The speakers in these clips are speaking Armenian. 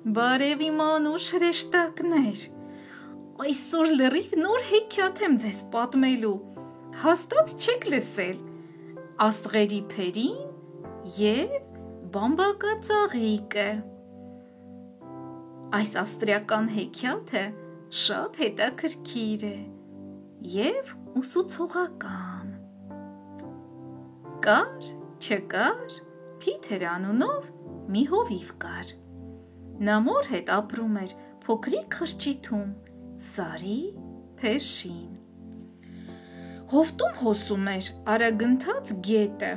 Բարև իմ անուշ հրեշտակներ, այսօր լրիվ նոր հեքիաթ եմ ձեզ պատմելու, հաստատ չեք լսել, աստղերի փերին և բամբակածաղիկը։ Այս ավստրիական հեքիաթը շատ հետաքրքիր է և ուսուցողական։ Կար, չկար, Փիթեր անունով մի հովիվ կար։ Նա մոր հետ ապրում էր փոքրիկ խրճիթում, Սարի փեշին։ Հովտում հոսում էր արագընթաց գետը,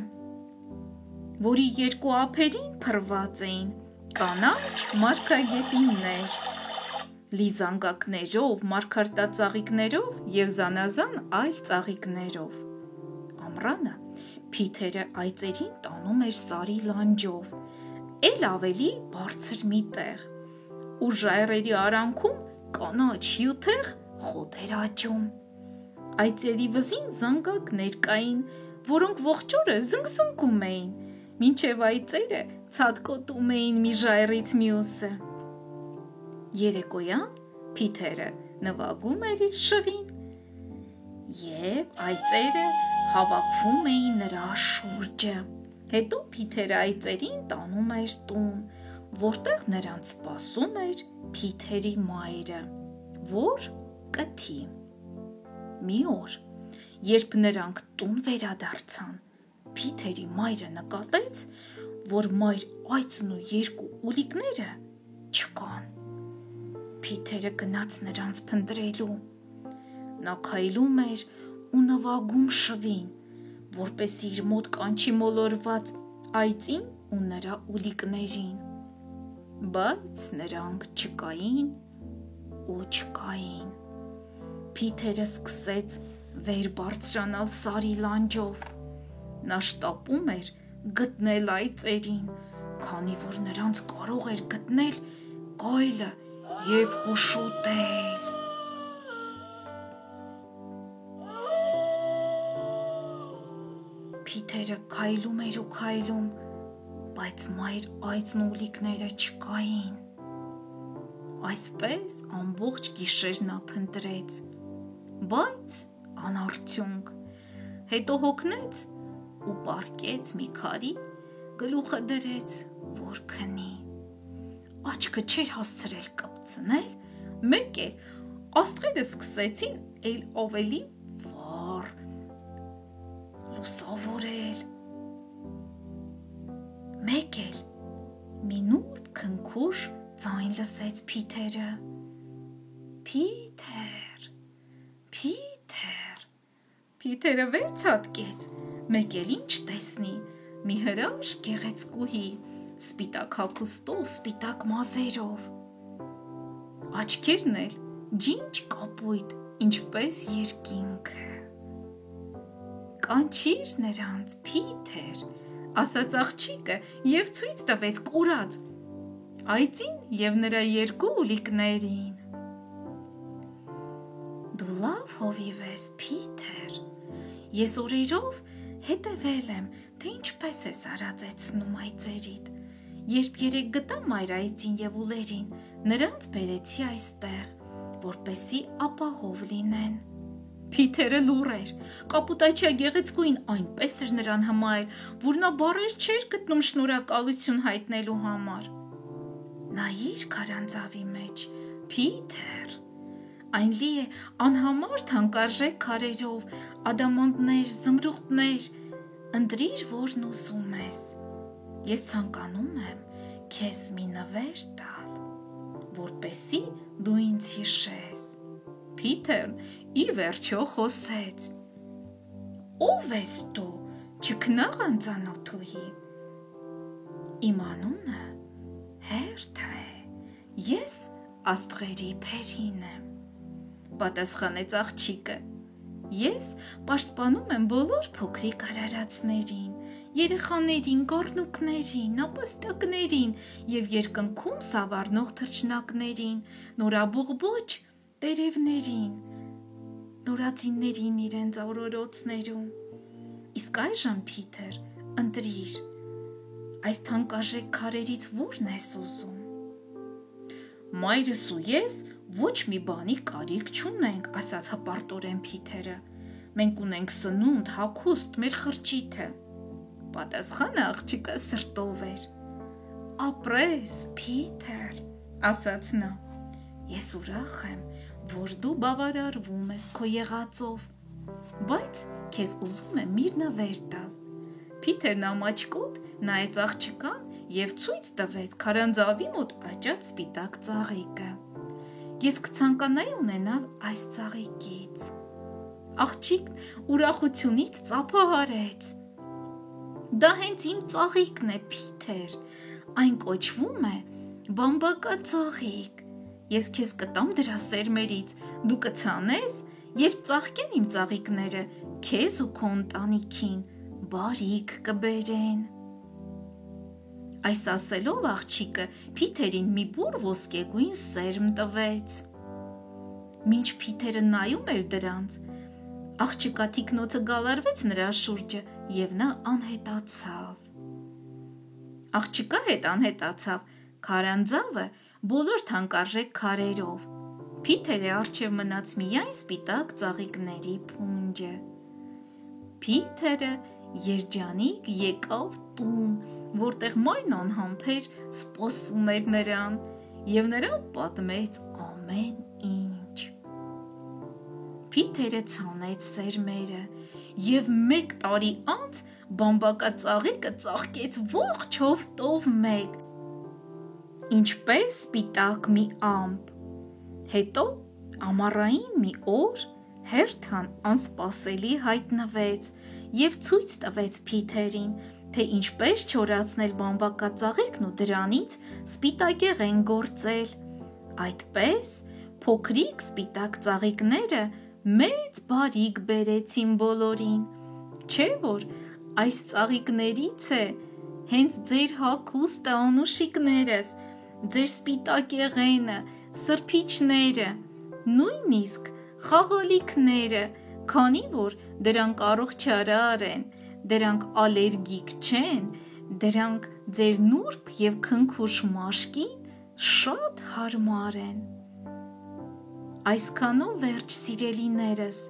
որի երկու ափերին փռված էին կանաչ մարգագետիններ, լի զանգակներով, մարգարտածաղիկներով և զանազան այլ ծաղիկներով։ Ամռանը Փիթերը այծերին տանում էր Սարի լանջով, էլ ավելի բարձր մի տեղ, ուր ժայռերի արանքում կանաչ հյութեղ խոտ էր աճում։ Այծերի վզին զանգակներ կային, որոնք ողջ օրը զնգզնգում էին, մինչև այծերը ցատկոտում էին մի ժայռից մյուսը։ Երեկոյան Փիթերը նվագում էր իր շվին, և այծերը հավաքվում էին նրա շուրջը։ Հետո Փիթերը այծերին տանում էր տուն, որտեղ նրանց սպասում էր Փիթերի մայրը, որ կթի։ Մի օր, երբ նրանք տուն վերադարձան, Փիթերի մայրը նկատեց, որ մայր այծն ու երկու ուլիկները չկան։ Փիթերը գնաց նրանց փնտրելու։ Նա քայլում էր ու նվագում շվին, որպեսզի իր մոտ կանչի մոլորված այծին ու նրա ուլիկներին, բայց նրանք չկային ու չկային։ Փիթերը սկսեց վեր բարձրանալ Սարի լանջով։ Նա շտապում էր գտնել այծերին, քանի որ նրանց կարող էր գտնել գայլը և հոշոտել։ Փիթերը քայլում էր ու քայլում, բայց մայր այծն ու ուլիկները չկային։ Այսպես ամբողջ գիշեր նա փնտրեց, բայց անարդյունք։ Հետո հոգնեց ու պառկեց մի քարի, գլուխը դրեց, որ քնի։ Աչքը չէր հասցրել կպցնել, մեկ էլ աստղերը սկսեցին էլ ավելի վառ լուսավորել։ Մեկ էլ մի նուրբ քնքուշ ձայն լսեց Փիթերը. Փիթեր, Փիթեր։ Փիթերը վեր ցատկեց, մեկ էլ ինչ տեսնի, մի հրաշք գեղեցկուհի, սպիտակ հագուստով, սպիտակ մազերով, աչքերն էլ ջինջ կապույտ, ինչպես երկինքը։ Կանչիր նրանց, Փիթեր, ասաց աղջիկը և ցույց տվեց կորած այծին և նրա երկու ուլիկներին։ Դու լավ հովիվ ես, Փիթեր, ես օրերով հետևել եմ, թե ինչպես ես արածեցնում այծերիդ։ Երբ երեկ գտա մայր այծին և ուլերին, նրանց բերեցի այստեղ, որպեսզի ապահով լինեն։ Փիթերը լուռ էր, կապուտաչյա գեղեցկուհին այնպես էր նրան հմայել, որ նա բառեր չէր գտնում շնորհակալություն հայտնելու համար։ Նայիր քարանձավի մեջ, Փիթեր, այն լի է անհամար թանկարժեք քարերով, ադամանդներ, զմրուխտներ, ընտրիր, որն ուզում ես։ Ես ցանկանում եմ քեզ մի նվեր տալ, որպեսզի դու ինձ հիշես։ Փիթերն ի վերջո խոսեց. Ո՞վ ես դու, չքնաղ անծանոթուհի։ Իմ անունը Հերթա է, ես աստղերի փերին եմ, պատասխանեց աղջիկը։ Ես պաշտպանում եմ բոլոր փոքրիկ արարածներին, երեխաներին, գառնուկներին, նապաստակներին և երկնքում սավառնող թռչնակներին, նորաբողբոջ տերևներին, նորածիններին իրենց օրորոցներում։ Իսկ այժմ, Փիթեր, ընտրիր, այս թանկարժեք քարերից որն ես ուզում։ Մայրս ու ես ոչ մի բանի կարիք չունենք, ասաց հպարտորեն Փիթերը։ Մենք ունենք սնունդ, հագուստ, մեր խրճիթը։ Պատասխանը աղջիկը սրտով էր։ Ապրես, Փիթեր, ասաց նա։ Ես ուրախ եմ, որ դու բավարարվում ես քո եղածով, բայց քեզ ուզում եմ մի նվեր տալ։ Փիթերն ամաչկոտ նայեց աղջկան և ցույց տվեց քարանձավի մոտ աճած սպիտակ ծաղիկը։ Ես կցանկանայի ունենալ այս ծաղիկից։ Աղջիկն ուրախությունից ծափահարեց։ Դա հենց իմ ծաղիկն է, Փիթեր, այն կոչվում է բամբակածաղիկ։ Ես քեզ կտամ դրա սերմերից, դու կցանես, երբ ծաղկեն իմ ծաղիկները, քեզ ու քո ընտանիքին բարիք կբերեն։ Այս ասելով աղջիկը Փիթերին մի բուռ ոսկեգույն սերմ տվեց։ Մինչ Փիթերը նայում էր դրանց, աղջկա թիկնոցը գալարվեց նրա շուրջը և նա անհետացավ։ Աղջկա հետ անհետացավ քարանձավը բոլոր թանկարժեք քարերով։ Փիթերի առջև մնաց միայն սպիտակ ծաղիկների փունջը։ Փիթերը երջանիկ եկավ տուն, որտեղ մայրն անհամբեր սպասում էր նրան և նրան պատմեց ամեն ինչ։ Փիթերը ցանեց սերմերը և 1 տարի անց բամբակածաղիկը ծաղկեց ողջ հովտով մեկ, ինչպես սպիտակ մի ամպ։ Հետո ամառային մի օր հերթան անսպասելի հայտնվեց և ցույց տվեց Փիթերին, թե ինչպես չորացնել բամբակածաղիկն ու դրանից սպիտակեղեն գործել։ Այդպես փոքրիկ սպիտակ ծաղիկները մեծ բարիք բերեցին բոլորին, չէ՞ որ այս ծաղիկներից է հենց ձեր հագուստը, անուշիկներս, ձեր սպիտակեղենը, սրբիչները, նույնիսկ խաղալիքները, քանի որ դրանք առողջարար են, դրանք ալերգիկ չեն, դրանք ձեր նուրբ և քնքուշ մաշկին շատ հարմար են։ Այսքանով վերջ, սիրելիներս,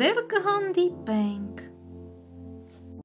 դեռ կհանդիպենք։